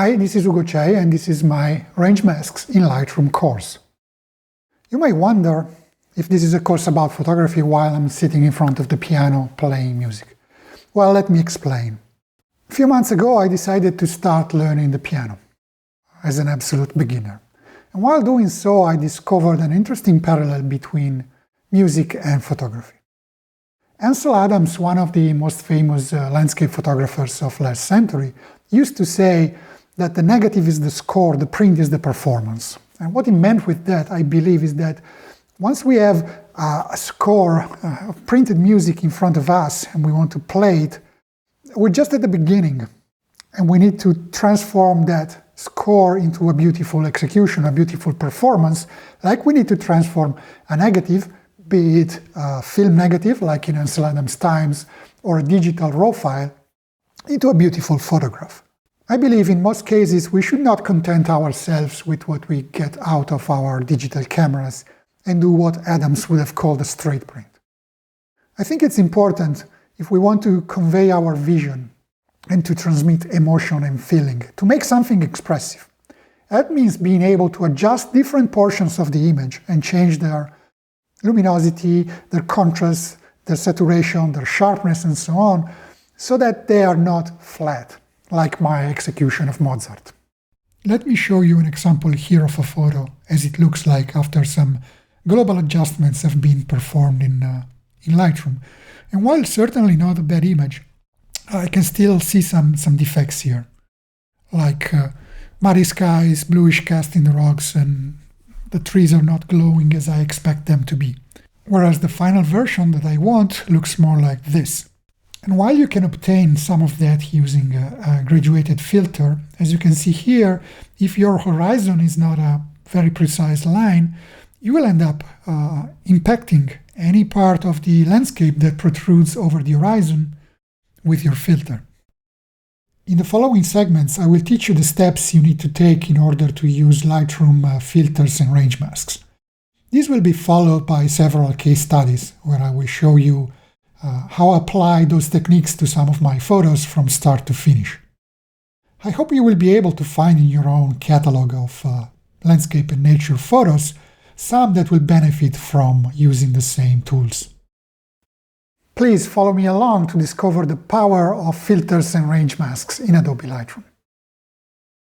Hi, this is Ugo Cei, and this is my Range Masks in Lightroom course. You may wonder if this is a course about photography while I'm sitting in front of the piano playing music. Well, let me explain. A few months ago, I decided to start learning the piano as an absolute beginner. And while doing so, I discovered an interesting parallel between music and photography. Ansel Adams, one of the most famous landscape photographers of last century, used to say that the negative is the score, the print is the performance. And what he meant with that, I believe, is that once we have a score of printed music in front of us and we want to play it, we're just at the beginning. And we need to transform that score into a beautiful execution, a beautiful performance, like we need to transform a negative, be it a film negative, like in Ansel Adams' times, or a digital RAW file, into a beautiful photograph. I believe in most cases we should not content ourselves with what we get out of our digital cameras and do what Adams would have called a straight print. I think it's important, if we want to convey our vision and to transmit emotion and feeling, to make something expressive. That means being able to adjust different portions of the image and change their luminosity, their contrast, their saturation, their sharpness, and so on, so that they are not flat, like my execution of Mozart. Let me show you an example here of a photo as it looks like after some global adjustments have been performed in Lightroom. And while certainly not a bad image, I can still see some defects here, like muddy skies, bluish cast in the rocks, and the trees are not glowing as I expect them to be. Whereas the final version that I want looks more like this. And while you can obtain some of that using a graduated filter, as you can see here, if your horizon is not a very precise line, you will end up impacting any part of the landscape that protrudes over the horizon with your filter. In the following segments, I will teach you the steps you need to take in order to use Lightroom filters and range masks. These will be followed by several case studies where I will show you how I apply those techniques to some of my photos from start to finish. I hope you will be able to find in your own catalog of landscape and nature photos some that will benefit from using the same tools. Please follow me along to discover the power of filters and range masks in Adobe Lightroom.